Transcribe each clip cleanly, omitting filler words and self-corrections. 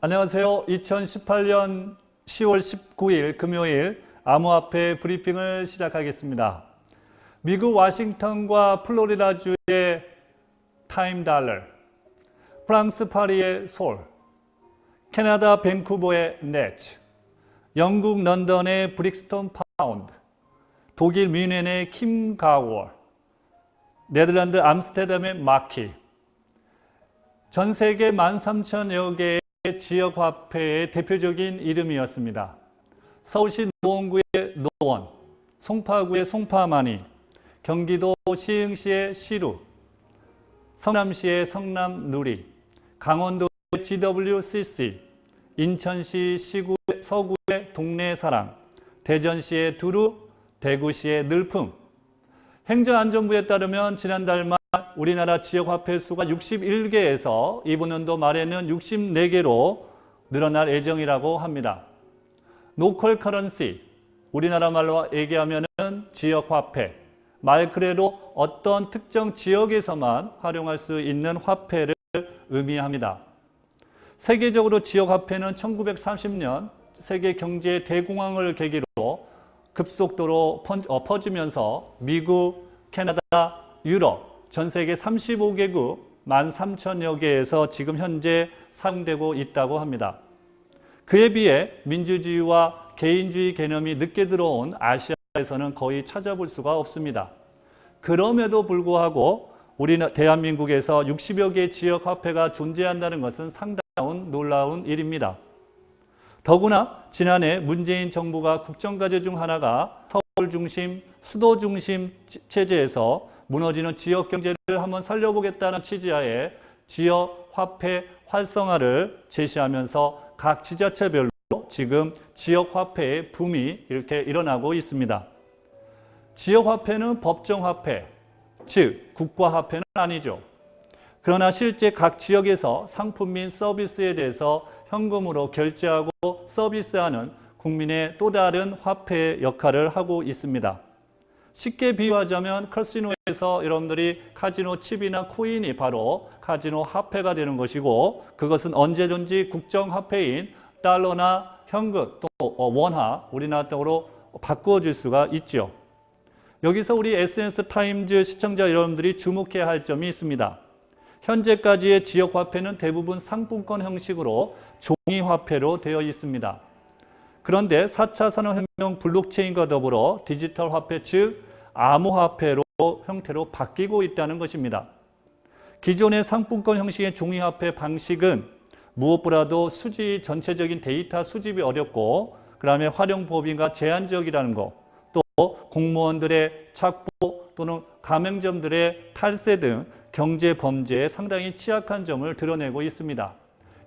안녕하세요. 2018년 10월 19일 금요일 암호화폐 브리핑을 시작하겠습니다. 미국 워싱턴과 플로리다주의 타임 달러, 프랑스 파리의 솔, 캐나다 밴쿠버의 네츠, 영국 런던의 브릭스톤 파운드, 독일 뮌헨의 킴가월, 네덜란드 암스테르담의 마키, 전 세계 13,000여 개의 지역화폐의 대표적인 이름이었습니다. 서울시 노원구의 노원, 송파구의 송파마니, 경기도 시흥시의 시루, 성남시의 성남누리, 강원도의 GWCC, 인천시 시구의 서구의 동네사랑, 대전시의 두루, 대구시의 늘품. 행정안전부에 따르면 지난달 말 우리나라 지역화폐 수가 61개에서 이번 연도 말에는 64개로 늘어날 예정이라고 합니다. 로컬 커런시, 우리나라 말로 얘기하면 지역화폐, 말 그대로 어떤 특정 지역에서만 활용할 수 있는 화폐를 의미합니다. 세계적으로 지역화폐는 1930년 세계 경제 대공황을 계기로 급속도로 퍼지면서 미국, 캐나다, 유럽, 전 세계 35개국 13,000여 개에서 지금 현재 사용되고 있다고 합니다. 그에 비해 민주주의와 개인주의 개념이 늦게 들어온 아시아에서는 거의 찾아볼 수가 없습니다. 그럼에도 불구하고 우리는 대한민국에서 60여 개의 지역화폐가 존재한다는 것은 상당히 놀라운 일입니다. 더구나 지난해 문재인 정부가 국정과제 중 하나가 서울 중심, 수도 중심 체제에서 무너지는 지역 경제를 한번 살려보겠다는 취지하에 지역 화폐 활성화를 제시하면서 각 지자체별로 지금 지역 화폐의 붐이 이렇게 일어나고 있습니다. 지역 화폐는 법정 화폐, 즉 국가 화폐는 아니죠. 그러나 실제 각 지역에서 상품 및 서비스에 대해서 현금으로 결제하고 서비스하는 국민의 또 다른 화폐의 역할을 하고 있습니다. 쉽게 비유하자면 카지노에서 여러분들이 카지노 칩이나 코인이 바로 카지노 화폐가 되는 것이고, 그것은 언제든지 국정화폐인 달러나 현금 또 원화, 우리나라 돈으로 바꾸어질 수가 있죠. 여기서 우리 SNS 타임즈 시청자 여러분들이 주목해야 할 점이 있습니다. 현재까지의 지역화폐는 대부분 상품권 형식으로 종이화폐로 되어 있습니다. 그런데 4차 산업혁명 블록체인과 더불어 디지털 화폐, 즉 암호화폐로 형태로 바뀌고 있다는 것입니다. 기존의 상품권 형식의 종이화폐 방식은 무엇보다도 전체적인 데이터 수집이 어렵고, 그 다음에 활용 범위가 제한적이라는 것, 또 공무원들의 착보 또는 가맹점들의 탈세 등 경제 범죄에 상당히 취약한 점을 드러내고 있습니다.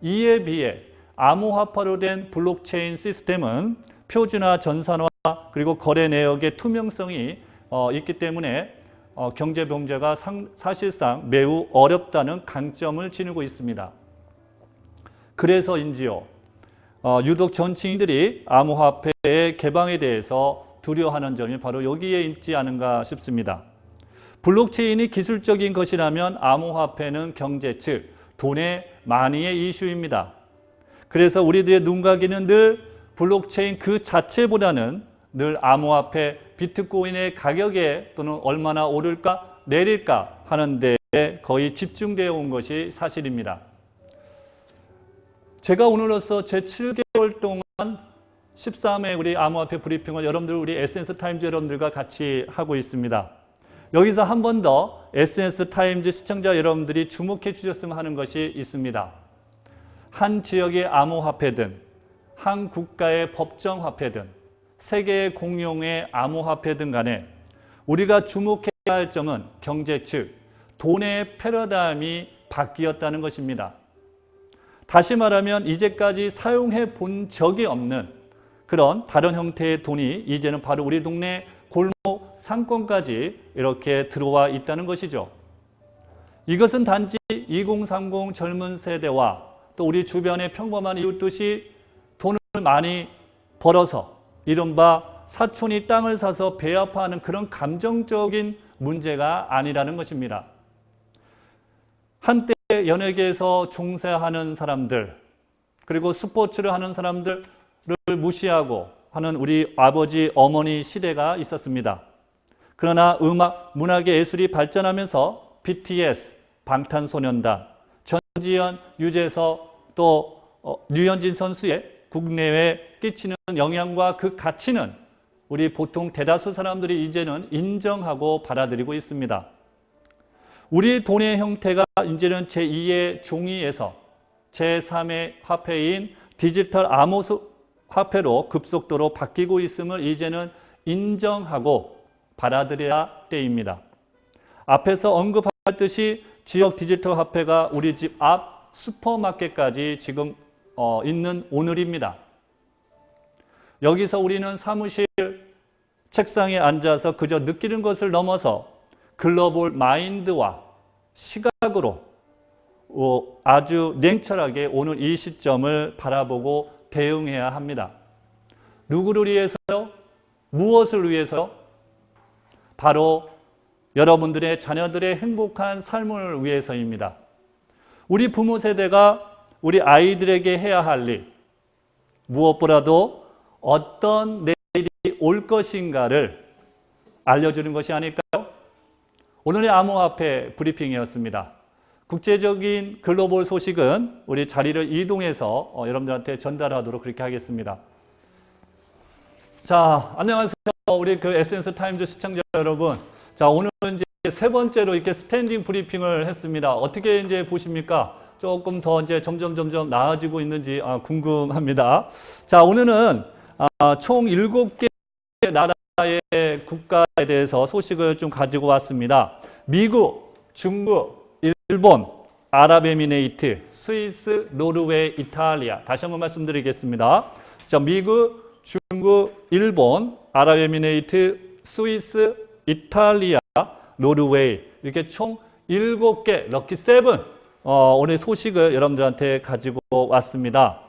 이에 비해 암호화폐로 된 블록체인 시스템은 표준화, 전산화, 그리고 거래 내역의 투명성이 있기 때문에 경제 범죄가 사실상 매우 어렵다는 강점을 지니고 있습니다. 그래서인지요, 유독 정치인들이 암호화폐의 개방에 대해서 두려워하는 점이 바로 여기에 있지 않은가 싶습니다. 블록체인이 기술적인 것이라면 암호화폐는 경제, 즉 돈의 마니의 이슈입니다. 그래서 우리들의 눈가기는 늘 블록체인 그 자체보다는 늘 암호화폐, 비트코인의 가격에 또는 얼마나 오를까 내릴까 하는 데에 거의 집중되어 온 것이 사실입니다. 제가 오늘로서 제 7개월 동안 13회 우리 암호화폐 브리핑을 여러분들, 우리 SNS 타임즈 여러분들과 같이 하고 있습니다. 여기서 한 번 더 SNS 타임즈 시청자 여러분들이 주목해 주셨으면 하는 것이 있습니다. 한 지역의 암호화폐든, 한 국가의 법정화폐든, 세계의 공용의 암호화폐든 간에 우리가 주목해야 할 점은 경제, 즉 돈의 패러다임이 바뀌었다는 것입니다. 다시 말하면 이제까지 사용해 본 적이 없는 그런 다른 형태의 돈이 이제는 바로 우리 동네 골목 상권까지 이렇게 들어와 있다는 것이죠. 이것은 단지 2030 젊은 세대와 또 우리 주변의 평범한 이웃들이 돈을 많이 벌어서 이른바 사촌이 땅을 사서 배합하는 그런 감정적인 문제가 아니라는 것입니다. 한때 연예계에서 종사하는 사람들, 그리고 스포츠를 하는 사람들을 무시하고 하는 우리 아버지, 어머니 시대가 있었습니다. 그러나 문학의 예술이 발전하면서 BTS, 방탄소년단, 전지현, 유재석, 또 류현진 선수의 국내에 끼치는 영향과 그 가치는 우리 보통 대다수 사람들이 이제는 인정하고 받아들이고 있습니다. 우리 돈의 형태가 이제는 제2의 종이에서 제3의 화폐인 디지털 암호화폐로 급속도로 바뀌고 있음을 이제는 인정하고 받아들여야 때입니다. 앞에서 언급했듯이 지역 디지털 화폐가 우리 집 앞 슈퍼마켓까지 지금 있는 오늘입니다. 여기서 우리는 사무실 책상에 앉아서 그저 느끼는 것을 넘어서 글로벌 마인드와 시각으로 아주 냉철하게 오늘 이 시점을 바라보고 대응해야 합니다. 누구를 위해서요? 무엇을 위해서요? 바로 여러분들의 자녀들의 행복한 삶을 위해서입니다. 우리 부모 세대가 우리 아이들에게 해야 할 일, 무엇보다도 어떤 내일이 올 것인가를 알려주는 것이 아닐까요? 오늘의 암호화폐 브리핑이었습니다. 국제적인 글로벌 소식은 우리 자리를 이동해서 여러분들한테 전달하도록 그렇게 하겠습니다. 자, 안녕하세요. 우리 그 에센스 타임즈 시청자 여러분. 자, 오늘은 이제 세 번째로 이렇게 스탠딩 브리핑을 했습니다. 어떻게 이제 보십니까? 조금 더 이제 점점 나아지고 있는지 궁금합니다. 자, 오늘은 총 7개 나라의 국가에 대해서 소식을 좀 가지고 왔습니다. 미국, 중국, 일본, 아랍에미레이트, 스위스, 노르웨이, 이탈리아. 다시 한번 말씀드리겠습니다. 자, 미국, 중국, 일본, 아랍에미레이트, 스위스, 이탈리아, 노르웨이 이렇게 총 7개 럭키 7 오늘 소식을 여러분들한테 가지고 왔습니다.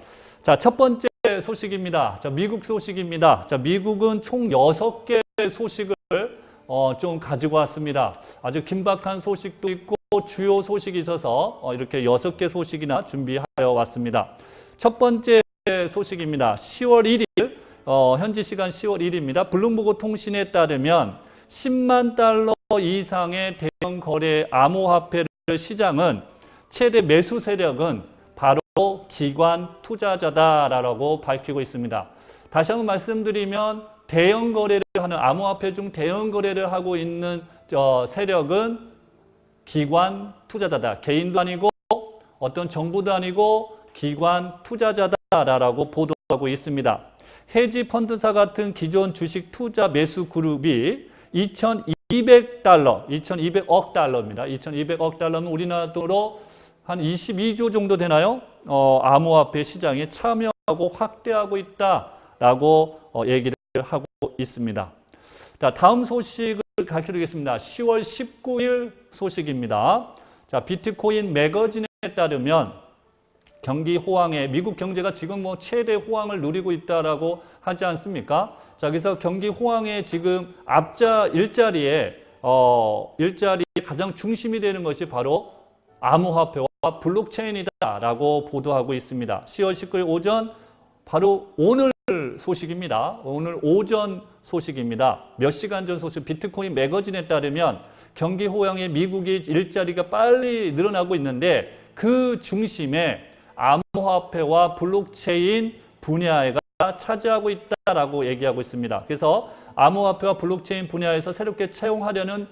자, 첫 번째 소식입니다. 자, 미국 소식입니다. 자, 미국은 총 6개 소식을 좀 가지고 왔습니다. 아주 긴박한 소식도 있고 주요 소식이 있어서 이렇게 6개 소식이나 준비하여 왔습니다. 첫 번째 소식입니다. 10월 1일 현지 시간 10월 1일입니다. 블룸버그 통신에 따르면 10만 달러 이상의 대형 거래 암호화폐 시장은 최대 매수 세력은 바로 기관 투자자다라고 밝히고 있습니다. 다시 한번 말씀드리면 대형 거래를 하는 암호화폐 중 대형 거래를 하고 있는 세력은 기관 투자자다. 개인도 아니고 어떤 정부도 아니고 기관 투자자다라고 보도하고 있습니다. 헤지 펀드사 같은 기존 주식 투자 매수 그룹이 2,200달러, 2,200억 달러입니다. 2,200억 달러면 우리나라 돈으로 한 22조 정도 되나요? 암호화폐 시장에 참여하고 확대하고 있다라고 얘기를 하고 있습니다. 자, 다음 소식을 가르치겠습니다. 10월 19일 소식입니다. 자, 비트코인 매거진에 따르면 경기 호황에 미국 경제가 지금 뭐 최대 호황을 누리고 있다라고 하지 않습니까? 자, 그래서 경기 호황의 지금 앞자 일자리에 가장 중심이 되는 것이 바로 암호화폐와 블록체인이다라고 보도하고 있습니다. 10월 19일 오전 바로 오늘 소식입니다. 오늘 오전 소식입니다. 몇 시간 전 소식 비트코인 매거진에 따르면 경기 호황에 미국이 일자리가 빨리 늘어나고 있는데 그 중심에 암호화폐와 블록체인 분야가 차지하고 있다라고 얘기하고 있습니다. 그래서 암호화폐와 블록체인 분야에서 새롭게 채용하려는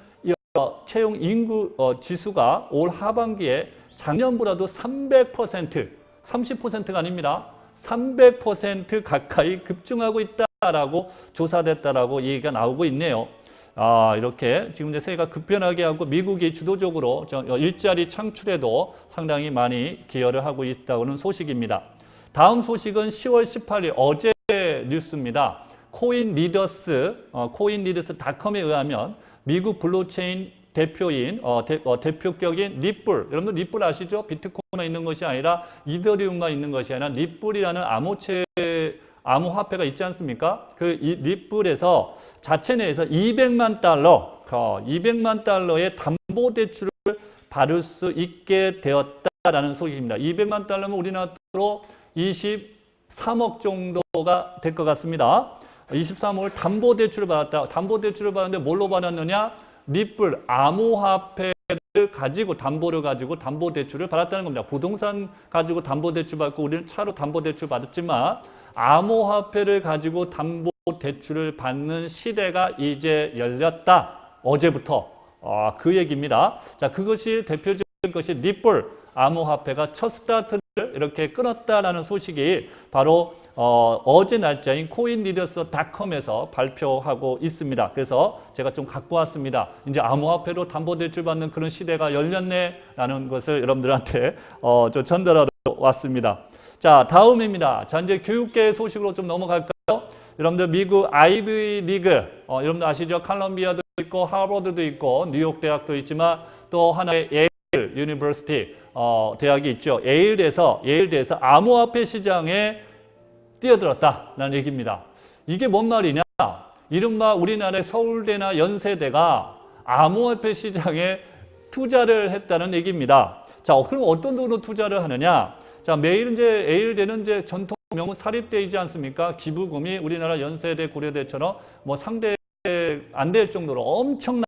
채용 인구 지수가 올 하반기에 작년보다도 300%, 30%가 아닙니다. 300% 가까이 급증하고 있다라고 조사됐다라고 얘기가 나오고 있네요. 이렇게 지금 이제 세계가 급변하게 하고 미국이 주도적으로 일자리 창출에도 상당히 많이 기여를 하고 있다는 소식입니다. 다음 소식은 10월 18일 어제 뉴스입니다. 코인리더스닷컴에 의하면 미국 블록체인 대표인 대표격인 리플, 여러분들 리플 아시죠? 비트코인만 있는 것이 아니라 이더리움만 있는 것이 아니라 리플이라는 암호화폐가 있지 않습니까? 그 리플에서 자체 내에서 200만 달러의 담보대출을 받을 수 있게 되었다라는 소식입니다. 200만 달러면 우리나라로 23억 정도가 될 것 같습니다. 23억을 담보대출을 받았다. 담보대출을 받았는데 뭘로 받았느냐? 리플, 암호화폐를 가지고 담보를 가지고 담보대출을 받았다는 겁니다. 부동산 가지고 담보대출 받고 우리는 차로 담보대출 받았지만 암호화폐를 가지고 담보대출을 받는 시대가 이제 열렸다. 어제부터. 그 얘기입니다. 자, 그것이 대표적인 것이 리플, 암호화폐가 첫 스타트를 이렇게 끊었다라는 소식이 바로 어제 날짜인 coinleaders.com에서 발표하고 있습니다. 그래서 제가 좀 갖고 왔습니다. 이제 암호화폐로 담보대출 받는 그런 시대가 열렸네라는 것을 여러분들한테 좀 전달하러 왔습니다. 자, 다음입니다. 자, 이제 교육계 소식으로 좀 넘어갈까요? 여러분들 미국 아이비 리그, 여러분들 아시죠? 컬럼비아도 있고 하버드도 있고 뉴욕 대학도 있지만 또 하나의 예일 유니버시티 대학이 있죠. 예일대에서 암호화폐 시장에 뛰어들었다는 얘기입니다. 이게 뭔 말이냐? 이른바 우리나라의 서울대나 연세대가 암호화폐 시장에 투자를 했다는 얘기입니다. 자, 그럼 어떤 돈으로 투자를 하느냐? 자, 매일 이제 예일대는 이제 전통 명문 사립대이지 않습니까? 기부금이 우리나라 연세대, 고려대처럼 뭐 상대 안 될 정도로 엄청난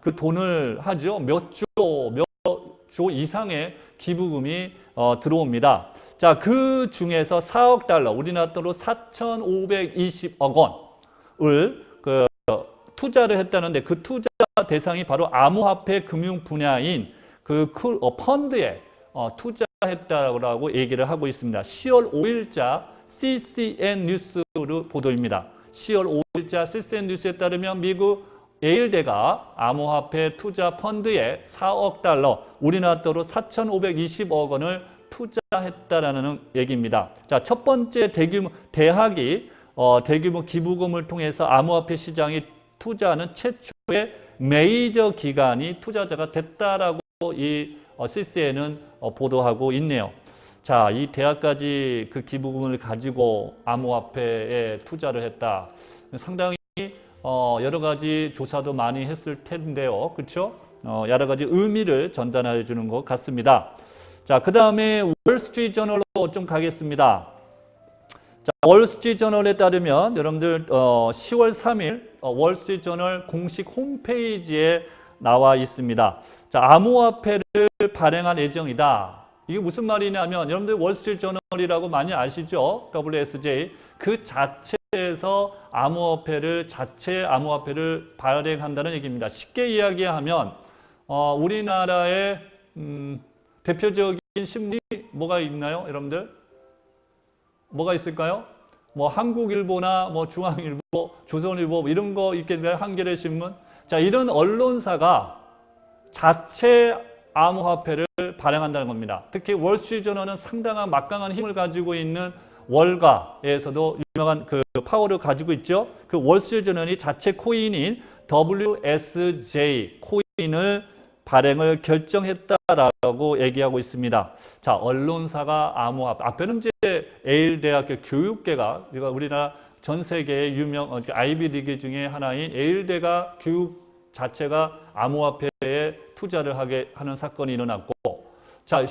그 돈을 하죠. 몇 조 이상의 기부금이 들어옵니다. 자, 그 중에서 4억 달러, 우리나라 돈으로 4,520억 원을 투자를 했다는데 그 투자 대상이 바로 암호화폐 금융 분야인 그 펀드에 투자했다고 얘기를 하고 있습니다. 10월 5일자 CCN 뉴스로 보도입니다. 10월 5일자 CCN 뉴스에 따르면 미국 예일대가 암호화폐 투자 펀드에 4억 달러, 우리나라 돈으로 4,520억 원을 투자했다라는 얘기입니다. 자, 첫 번째 대학이 대규모 기부금을 통해서 암호화폐 시장에 투자하는 최초의 메이저 기관이 투자자가 됐다라고 이 CCN은 보도하고 있네요. 자, 이 대학까지 그 기부금을 가지고 암호화폐에 투자를 했다. 상당히 여러 가지 조사도 많이 했을 텐데요. 그렇죠? 여러 가지 의미를 전달해 주는 것 같습니다. 자, 그 다음에 월스트리트저널로 좀 가겠습니다. 자, 월스트리트저널에 따르면 여러분들 10월 3일 월스트리트저널 공식 홈페이지에 나와 있습니다. 자, 암호화폐를 발행할 예정이다. 이게 무슨 말이냐면 여러분들 월스트리트저널이라고 많이 아시죠? WSJ. 그 자체에서 자체 암호화폐를 발행한다는 얘기입니다. 쉽게 이야기하면 우리나라의 대표적인 신문이 뭐가 있나요, 여러분들? 뭐가 있을까요? 뭐 한국일보나 뭐 중앙일보, 조선일보 이런 거 있겠나요? 한겨레 신문. 자, 이런 언론사가 자체 암호화폐를 발행한다는 겁니다. 특히 월스트리트저널은 상당한 막강한 힘을 가지고 있는 월가에서도 유명한 그 파워를 가지고 있죠. 그 월스트리트저널이 자체 코인인 WSJ 코인을 발행을 결정했다라고 얘기하고 있습니다. 자, 언론사가 암호화폐, 앞에는 이제 예일대학교 교육계가 우리나라 전 세계의 유명 아이비 리그 중에 하나인 예일대가 교육 자체가 암호화폐에 투자를 하게 하는 사건이 일어났고, 자,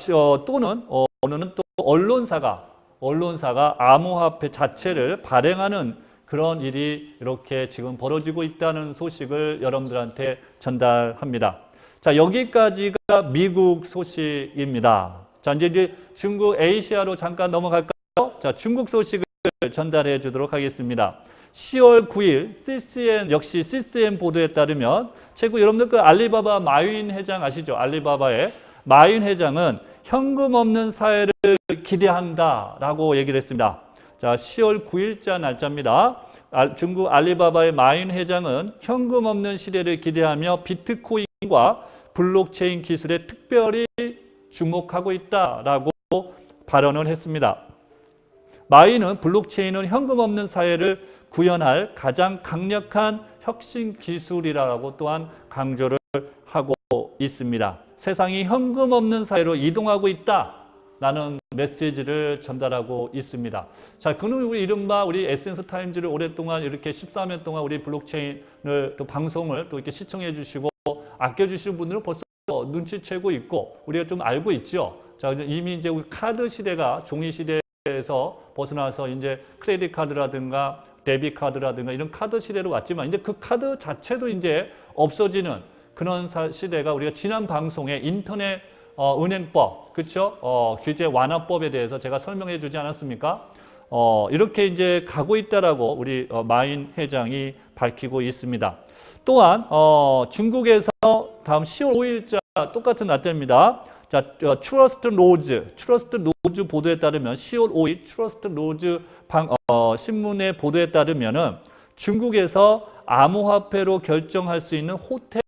또는 어느는 또 언론사가 암호화폐 자체를 발행하는 그런 일이 이렇게 지금 벌어지고 있다는 소식을 여러분들한테 전달합니다. 자, 여기까지가 미국 소식입니다. 자, 이제 중국 아시아로 잠깐 넘어갈까요? 자, 중국 소식을 전달해 주도록 하겠습니다. 10월 9일 역시 CCM 보도에 따르면 여러분들 그 알리바바 마윈 회장 아시죠? 알리바바의 마윈 회장은 현금 없는 사회를 기대한다라고 얘기를 했습니다. 자, 10월 9일자 날짜입니다. 중국 알리바바의 마윈 회장은 현금 없는 시대를 기대하며 비트코인과 블록체인 기술에 특별히 주목하고 있다라고 발언을 했습니다. 마윈은 블록체인은 현금 없는 사회를 구현할 가장 강력한 혁신 기술이라고 또한 강조를 하고 있습니다. 세상이 현금 없는 사회로 이동하고 있다라는 메시지를 전달하고 있습니다. 자, 그는 우리 이른바 우리 에센스 타임즈를 오랫동안 이렇게 14년 동안 우리 블록체인을 또 방송을 또 이렇게 시청해 주시고 아껴 주시는 분들은 벌써 눈치채고 있고 우리가 좀 알고 있죠. 자, 이미 이제 우리 카드 시대가 종이 시대 시대에서 벗어나서 이제 크레딧 카드라든가 데뷔 카드라든가 이런 카드 시대로 왔지만 이제 그 카드 자체도 이제 없어지는 그런 시대가 우리가 지난 방송에 인터넷 은행법, 그렇죠? 규제 완화법에 대해서 제가 설명해 주지 않았습니까? 이렇게 이제 가고 있다라고 우리 마인 회장이 밝히고 있습니다. 또한 중국에서 다음 10월 5일자 똑같은 날짜입니다. 자, 트러스트 로즈 보도에 따르면 10월 5일 트러스트 로즈 신문의 보도에 따르면은 중국에서 암호화폐로 결정할 수 있는 호텔의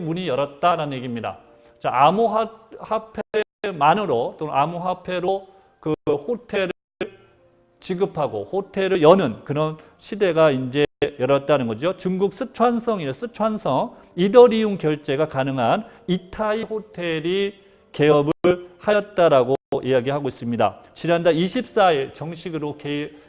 문이 열었다라는 얘기입니다. 자, 암호화폐만으로 또는 암호화폐로 그 호텔을 지급하고 호텔을 여는 그런 시대가 이제 열었다는 거죠. 중국 스촨성 이더리움 결제가 가능한 이타이 호텔이 개업을 하였다라고 이야기하고 있습니다. 지난달 24일 정식으로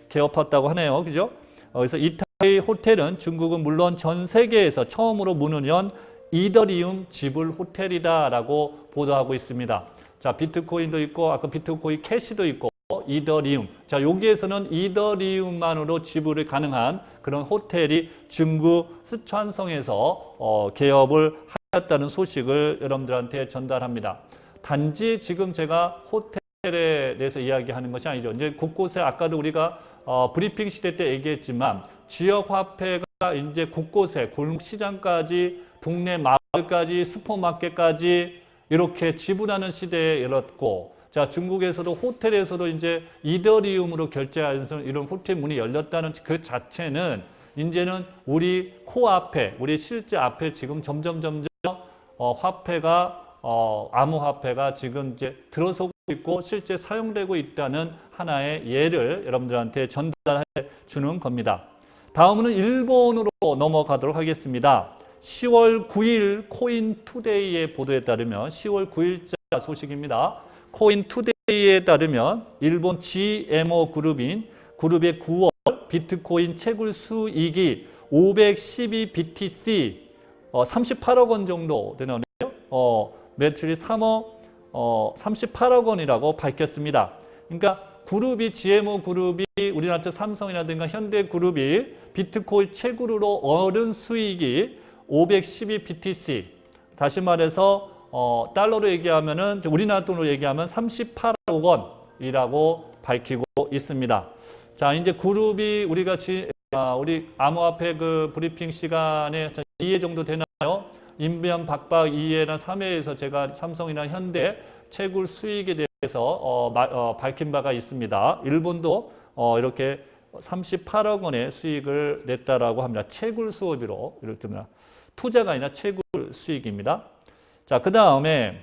개업했다고 하네요. 그죠? 그래서 이타이 호텔은 중국은 물론 전 세계에서 처음으로 문을 연 이더리움 지불 호텔이다라고 보도하고 있습니다. 자, 비트코인도 있고 아까 비트코인 캐시도 있고 이더리움. 자, 여기에서는 이더리움만으로 지불이 가능한 그런 호텔이 중국 스촨성에서 개업을 하였다는 소식을 여러분들한테 전달합니다. 단지 지금 제가 호텔에 대해서 이야기하는 것이 아니죠. 이제 곳곳에 아까도 우리가 브리핑 시대 때 얘기했지만 지역 화폐가 이제 곳곳에 골목시장까지 동네 마을까지 슈퍼마켓까지 이렇게 지불하는 시대에 열었고, 자, 중국에서도 호텔에서도 이제 이더리움으로 결제하는 이런 호텔 문이 열렸다는 그 자체는 이제는 우리 코앞에, 우리 실제 앞에 지금 점점 화폐가 암호화폐가 지금 이제 들어서고 있고 실제 사용되고 있다는 하나의 예를 여러분들한테 전달해 주는 겁니다. 다음은 일본으로 넘어가도록 하겠습니다. 10월 9일 코인투데이의 보도에 따르면 10월 9일자 소식입니다. 코인투데이에 따르면 일본 GMO 그룹의 9월 비트코인 채굴 수익이 512 BTC 38억 원 정도 되는데요. 매출이 38억 원이라고 밝혔습니다. 그러니까 그룹이 GMO 그룹이 우리나라 삼성이라든가 현대그룹이 비트코인 채굴으로 얻은 수익이 512 BTC, 다시 말해서 달러로 얘기하면은 우리나라 돈으로 얘기하면 38억 원이라고 밝히고 있습니다. 자, 이제 그룹이 우리가 우리 암호화폐 그 브리핑 시간에 2회 정도 되나요? 인변 박박 2회나 3회에서 제가 삼성이나 현대 채굴 수익에 대해서 밝힌 바가 있습니다. 일본도 이렇게 38억 원의 수익을 냈다라고 합니다. 채굴 수업으로 이렇게 됩니다. 투자가 아니라 채굴 수익입니다. 자, 그 다음에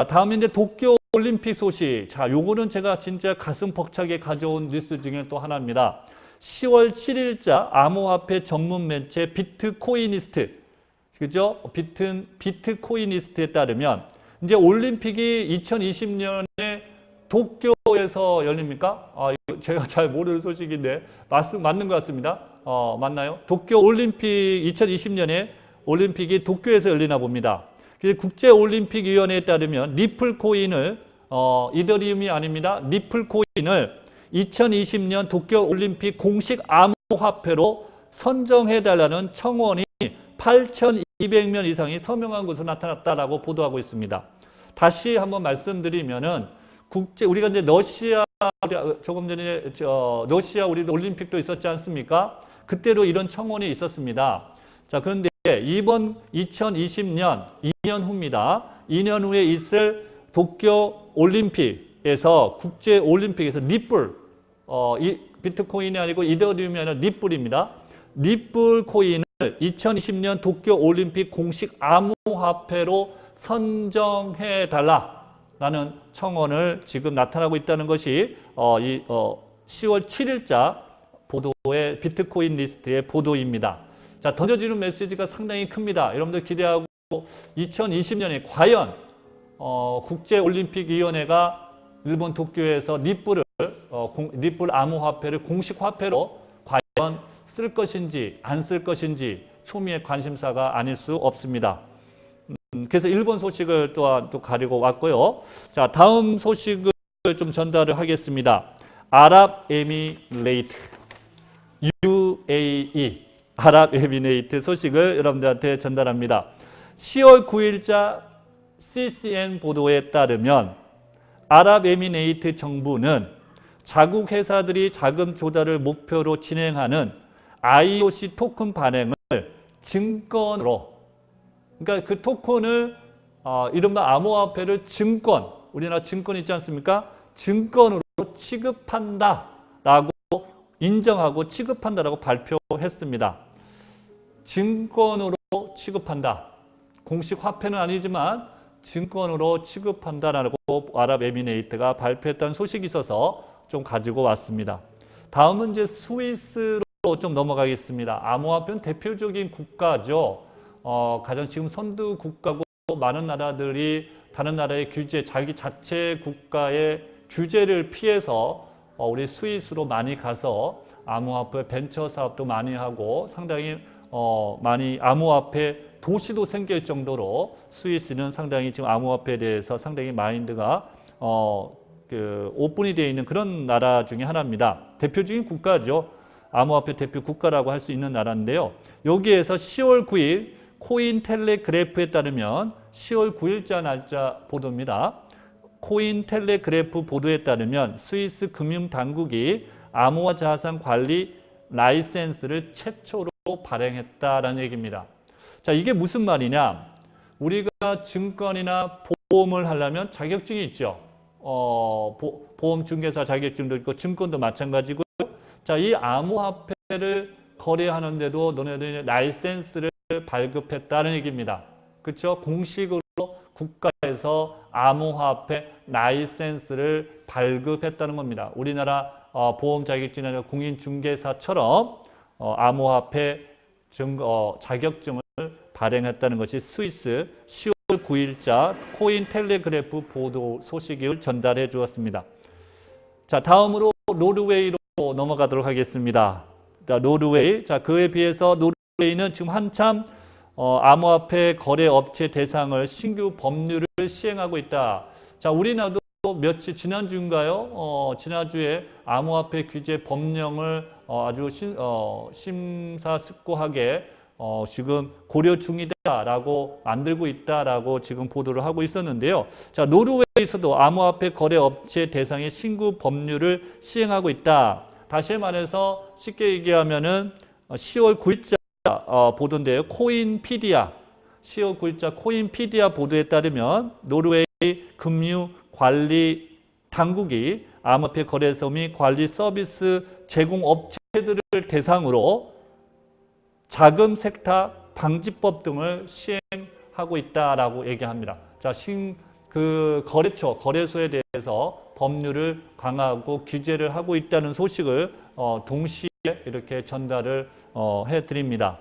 다음에 이제 도쿄 올림픽 소식. 자, 요거는 제가 진짜 가슴 벅차게 가져온 뉴스 중에 또 하나입니다. 10월 7일자 암호화폐 전문 매체 비트코이니스트, 그죠? 비트코이니스트에 따르면 이제 올림픽이 2020년에 도쿄에서 열립니까? 이거 제가 잘 모르는 소식인데 맞는 것 같습니다. 맞나요? 도쿄 올림픽 2020년에 올림픽이 도쿄에서 열리나 봅니다. 국제올림픽위원회에 따르면 리플 코인을 이더리움이 아닙니다. 리플 코인을 2020년 도쿄올림픽 공식 암호화폐로 선정해달라는 청원이 8,200명 이상이 서명한 것으로 나타났다라고 보도하고 있습니다. 다시 한번 말씀드리면은 우리가 이제 러시아 조금 전에 러시아 우리도 올림픽도 있었지 않습니까? 그때도 이런 청원이 있었습니다. 자, 그런데 이번 2020년 2년 후입니다. 2년 후에 있을 도쿄 올림픽에서 국제 올림픽에서 리플 비트코인이 아니고 이더리움이 아니라 리플입니다. 리플 코인을 2020년 도쿄 올림픽 공식 암호화폐로 선정해 달라라는 청원을 지금 나타나고 있다는 것이 10월 7일자 보도의 비트코인 리스트의 보도입니다. 자, 던져지는 메시지가 상당히 큽니다. 여러분들 기대하고 2020년에 과연 국제올림픽위원회가 일본 도쿄에서 리플 암호화폐를 공식 화폐로 과연 쓸 것인지 안 쓸 것인지 초미의 관심사가 아닐 수 없습니다. 그래서 일본 소식을 또한 또 가지고 왔고요. 자, 다음 소식을 좀 전달을 하겠습니다. 아랍에미레이트, UAE, 아랍에미레이트 소식을 여러분들한테 전달합니다. 10월 9일자 CCN 보도에 따르면 아랍에미레이트 정부는 자국 회사들이 자금 조달을 목표로 진행하는 IOC 토큰 발행을 증권으로, 그러니까 그 토큰을 이른바 암호화폐를 증권, 우리나라 증권 있지 않습니까? 증권으로 취급한다라고 인정하고 취급한다라고 발표했습니다. 증권으로 취급한다. 공식 화폐는 아니지만 증권으로 취급한다라고 아랍에미레이트가 발표했다는 소식이 있어서 좀 가지고 왔습니다. 다음은 이제 스위스로 좀 넘어가겠습니다. 암호화폐는 대표적인 국가죠. 가장 지금 선두 국가고 많은 나라들이 다른 나라의 규제, 자기 자체 국가의 규제를 피해서 우리 스위스로 많이 가서 암호화폐 벤처 사업도 많이 하고 상당히 많이 암호화폐 도시도 생길 정도로 스위스는 상당히 지금 암호화폐에 대해서 상당히 마인드가 오픈이 되어 있는 그런 나라 중에 하나입니다. 대표적인 국가죠. 암호화폐 대표 국가라고 할 수 있는 나라인데요. 여기에서 10월 9일 코인텔레그래프에 따르면 10월 9일자 날짜 보도입니다. 코인텔레그래프 보도에 따르면 스위스 금융당국이 암호화 자산 관리 라이센스를 최초로 발행했다라는 얘기입니다. 자, 이게 무슨 말이냐? 우리가 증권이나 보험을 하려면 자격증이 있죠. 보험 중개사 자격증도 있고 증권도 마찬가지고요. 자, 이 암호화폐를 거래하는데도 너네들이 라이센스를 발급했다는 얘기입니다. 그렇죠? 공식으로 국가에서 암호화폐 라이센스를 발급했다는 겁니다. 우리나라 보험 자격증이나 공인중개사처럼 암호화폐 자격증을 발행했다는 것이 스위스 10월 9일자 코인텔레그래프 보도 소식을 전달해 주었습니다. 자, 다음으로 노르웨이로 넘어가도록 하겠습니다. 자, 노르웨이. 자, 그에 비해서 노르웨이는 지금 한참 암호화폐 거래 업체 대상을 신규 법률을 시행하고 있다. 자, 우리나라도 며칠 지난주인가요? 지난주에 암호화폐 규제 법령을 아주 심사숙고하게 지금 고려 중이다라고 만들고 있다라고 지금 보도를 하고 있었는데요. 자, 노르웨이에서도 암호화폐 거래 업체 대상의 신규 법률을 시행하고 있다. 다시 말해서 쉽게 얘기하면은 10월 9일자 보도인데요. 코인피디아 10월 9일자 코인피디아 보도에 따르면 노르웨이 금융관리 당국이 암호화폐 거래소 및 관리 서비스 제공 업체들을 대상으로 자금 세탁 방지법 등을 시행하고 있다라고 얘기합니다. 자, 거래소에 대해서 법률을 강화하고 규제를 하고 있다는 소식을 동시에 이렇게 전달을 해드립니다.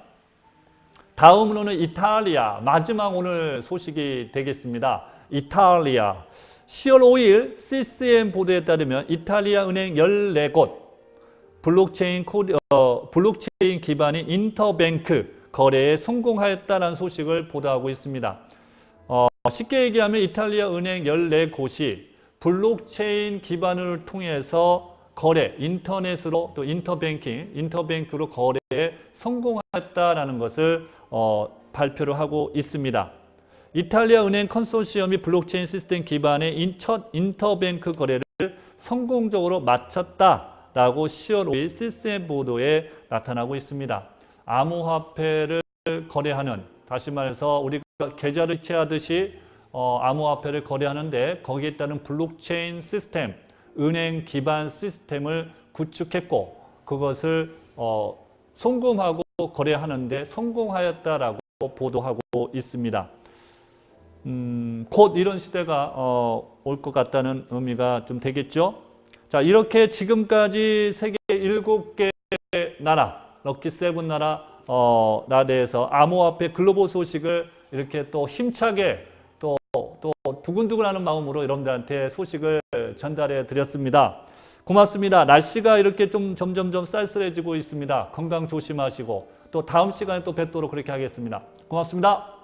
다음으로는 이탈리아, 마지막 오늘 소식이 되겠습니다. 이탈리아 10월 5일 CCM 보도에 따르면 이탈리아 은행 14곳 블록체인 기반의 인터뱅크 거래에 성공하였다는 소식을 보도하고 있습니다. 쉽게 얘기하면 이탈리아 은행 14곳이 블록체인 기반을 통해서 거래, 인터넷으로 또 인터뱅크로 거래에 성공했다는 것을 발표를 하고 있습니다. 이탈리아 은행 컨소시엄이 블록체인 시스템 기반의 첫 인터뱅크 거래를 성공적으로 마쳤다라고 10월 5일 CCM 보도에 나타나고 있습니다. 암호화폐를 거래하는, 다시 말해서 우리가 계좌를 이체하듯이 암호화폐를 거래하는데 거기에 따른 블록체인 시스템, 은행 기반 시스템을 구축했고 그것을 송금하고 거래하는데 성공하였다라고 보도하고 있습니다. 곧 이런 시대가 올 것 같다는 의미가 좀 되겠죠. 자, 이렇게 지금까지 세계 7개 나라, 럭키 세븐 나라에서 암호화폐 글로벌 소식을 이렇게 또 힘차게 또 두근두근하는 마음으로 여러분들한테 소식을 전달해 드렸습니다. 고맙습니다. 날씨가 이렇게 좀 점점 쌀쌀해지고 있습니다. 건강 조심하시고 또 다음 시간에 또 뵙도록 그렇게 하겠습니다. 고맙습니다.